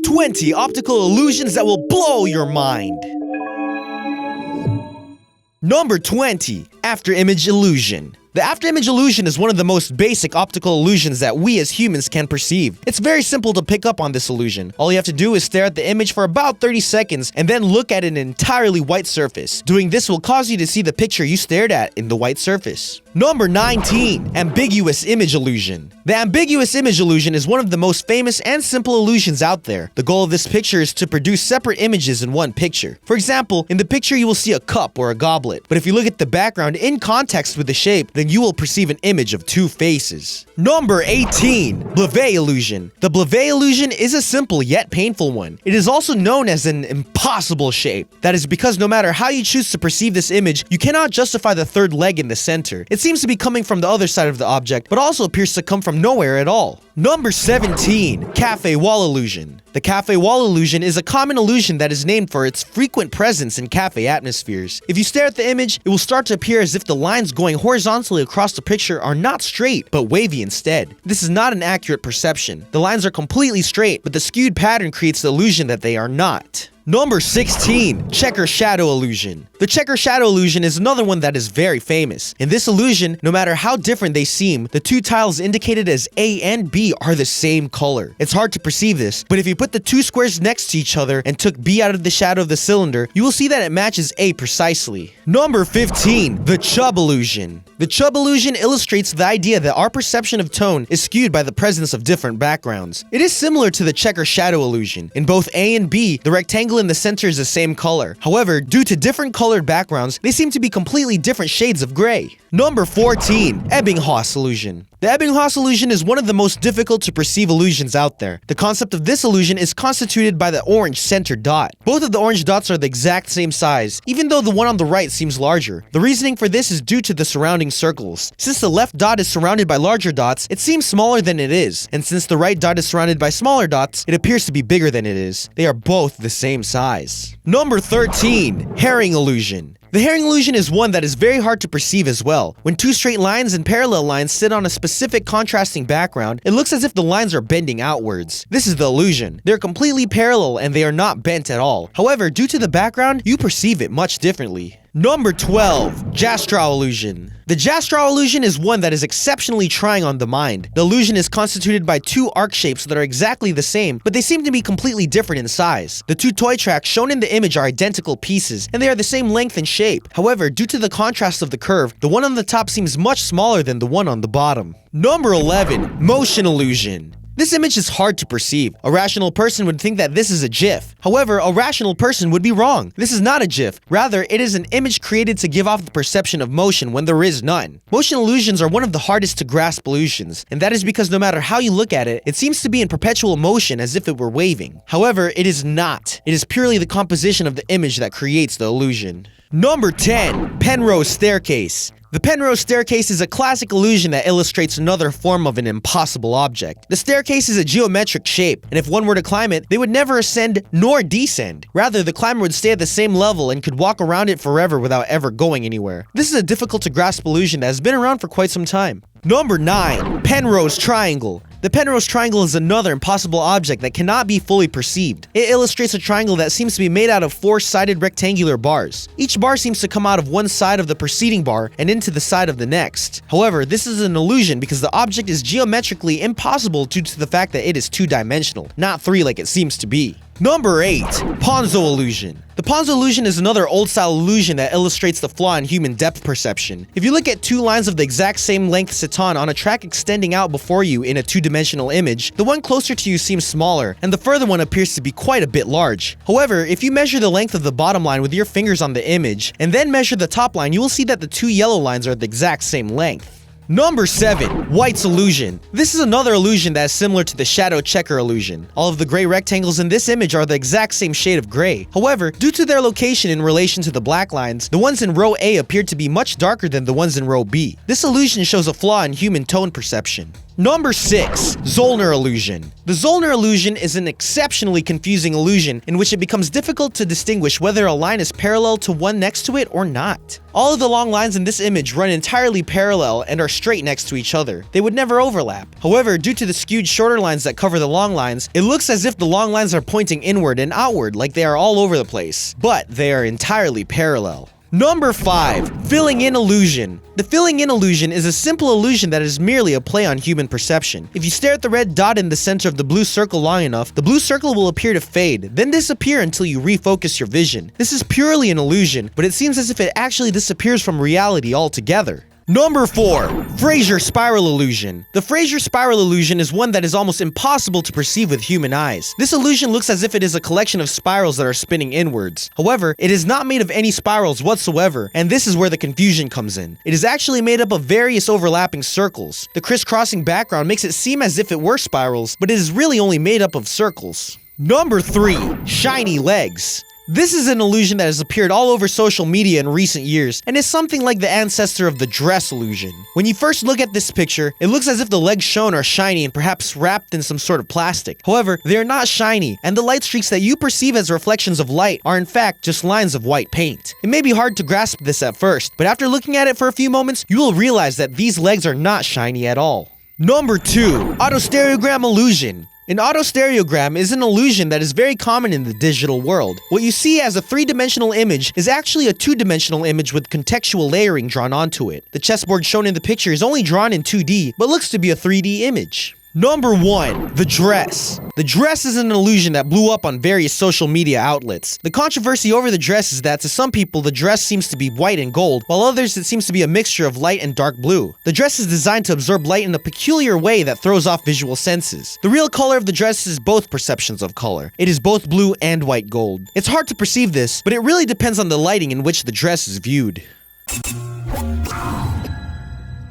20 optical illusions that will blow your mind. Number 20. After-image illusion. The after-image illusion is one of the most basic optical illusions that we as humans can perceive. It's very simple to pick up on this illusion. All you have to do is stare at the image for about 30 seconds and then look at an entirely white surface. Doing this will cause you to see the picture you stared at in the white surface. Number 19. Ambiguous image illusion. The ambiguous image illusion is one of the most famous and simple illusions out there. The goal of this picture is to produce separate images in one picture. For example, in the picture you will see a cup or a goblet, but if you look at the background in context with the shape, then you will perceive an image of two faces. Number 18. Vevey Illusion. The Vevey Illusion is a simple yet painful one. It is also known as an impossible shape. That is because no matter how you choose to perceive this image, you cannot justify the third leg in the center. It seems to be coming from the other side of the object, but also appears to come from nowhere at all. Number 17. Cafe wall illusion. The cafe wall illusion is a common illusion that is named for its frequent presence in cafe atmospheres. If you stare at the image, it will start to appear as if the lines going horizontally across the picture are not straight, but wavy instead. This is not an accurate perception. The lines are completely straight, but the skewed pattern creates the illusion that they are not. Number 16. Checker shadow illusion. The checker shadow illusion is another one that is very famous. In this illusion, no matter how different they seem, the two tiles indicated as A and B are the same color. It's hard to perceive this, but if you put the two squares next to each other and took B out of the shadow of the cylinder, you will see that it matches A precisely. Number 15. The Chu Illusion. The Chu Illusion illustrates the idea that our perception of tone is skewed by the presence of different backgrounds. It is similar to the checker shadow illusion. In both A and B, the rectangle in the center is the same color. However, due to different colored backgrounds, they seem to be completely different shades of gray. Number 14. Ebbinghaus illusion. The Ebbinghaus illusion is one of the most difficult to perceive illusions out there. The concept of this illusion is constituted by the orange center dot. Both of the orange dots are the exact same size, even though the one on the right seems larger. The reasoning for this is due to the surrounding circles. Since the left dot is surrounded by larger dots, it seems smaller than it is, and since the right dot is surrounded by smaller dots, it appears to be bigger than it is. They are both the same size. Number 13. Herring illusion. The herring illusion is one that is very hard to perceive as well. When two straight lines and parallel lines sit on a specific contrasting background, it looks as if the lines are bending outwards. This is the illusion. They're completely parallel and they are not bent at all. However, due to the background, you perceive it much differently. Number 12. Jastrow Illusion. The Jastrow Illusion is one that is exceptionally trying on the mind. The illusion is constituted by two arc shapes that are exactly the same, but they seem to be completely different in size. The two toy tracks shown in the image are identical pieces, and they are the same length and shape. However, due to the contrast of the curve, the one on the top seems much smaller than the one on the bottom. Number 11. Motion Illusion. This image is hard to perceive. A rational person would think that this is a GIF. However, a rational person would be wrong. This is not a GIF. Rather, it is an image created to give off the perception of motion when there is none. Motion illusions are one of the hardest to grasp illusions, and that is because no matter how you look at it, it seems to be in perpetual motion as if it were waving. However, it is not. It is purely the composition of the image that creates the illusion. Number 10. Penrose Staircase. The Penrose Staircase is a classic illusion that illustrates another form of an impossible object. The staircase is a geometric shape, and if one were to climb it, they would never ascend nor descend. Rather, the climber would stay at the same level and could walk around it forever without ever going anywhere. This is a difficult to grasp illusion that has been around for quite some time. Number 9. Penrose Triangle. The Penrose Triangle is another impossible object that cannot be fully perceived. It illustrates a triangle that seems to be made out of four-sided rectangular bars. Each bar seems to come out of one side of the preceding bar and into the side of the next. However, this is an illusion because the object is geometrically impossible due to the fact that it is two-dimensional, not three like it seems to be. Number 8. Ponzo Illusion. The Ponzo Illusion is another old-style illusion that illustrates the flaw in human depth perception. If you look at two lines of the exact same length seton on a track extending out before you in a two-dimensional image, the one closer to you seems smaller, and the further one appears to be quite a bit large. However, if you measure the length of the bottom line with your fingers on the image, and then measure the top line, you will see that the two yellow lines are the exact same length. Number 7. White's Illusion. This is another illusion that is similar to the shadow checker illusion. All of the gray rectangles in this image are the exact same shade of gray. However, due to their location in relation to the black lines, the ones in row A appear to be much darker than the ones in row B. This illusion shows a flaw in human tone perception. Number 6. Zollner Illusion. The Zollner Illusion is an exceptionally confusing illusion in which it becomes difficult to distinguish whether a line is parallel to one next to it or not. All of the long lines in this image run entirely parallel and are straight next to each other. They would never overlap. However, due to the skewed shorter lines that cover the long lines, it looks as if the long lines are pointing inward and outward like they are all over the place, but they are entirely parallel. Number 5. Filling in Illusion. The filling in illusion is a simple illusion that is merely a play on human perception. If you stare at the red dot in the center of the blue circle long enough, the blue circle will appear to fade, then disappear until you refocus your vision. This is purely an illusion, but it seems as if it actually disappears from reality altogether. Number 4. Fraser Spiral Illusion. The Fraser Spiral Illusion is one that is almost impossible to perceive with human eyes. This illusion looks as if it is a collection of spirals that are spinning inwards. However, it is not made of any spirals whatsoever, and this is where the confusion comes in. It is actually made up of various overlapping circles. The crisscrossing background makes it seem as if it were spirals, but it is really only made up of circles. Number 3. Shiny Legs. This is an illusion that has appeared all over social media in recent years, and is something like the ancestor of the dress illusion. When you first look at this picture, it looks as if the legs shown are shiny and perhaps wrapped in some sort of plastic. However, they are not shiny, and the light streaks that you perceive as reflections of light are in fact just lines of white paint. It may be hard to grasp this at first, but after looking at it for a few moments, you will realize that these legs are not shiny at all. Number 2. Stereogram Illusion. An autostereogram is an illusion that is very common in the digital world. What you see as a 3-dimensional image is actually a 2-dimensional image with contextual layering drawn onto it. The chessboard shown in the picture is only drawn in 2D, but looks to be a 3D image. Number 1. The dress. The dress is an illusion that blew up on various social media outlets. The controversy over the dress is that to some people the dress seems to be white and gold, while others it seems to be a mixture of light and dark blue. The dress is designed to absorb light in a peculiar way that throws off visual senses. The real color of the dress is both perceptions of color. It is both blue and white gold. It's hard to perceive this, but it really depends on the lighting in which the dress is viewed.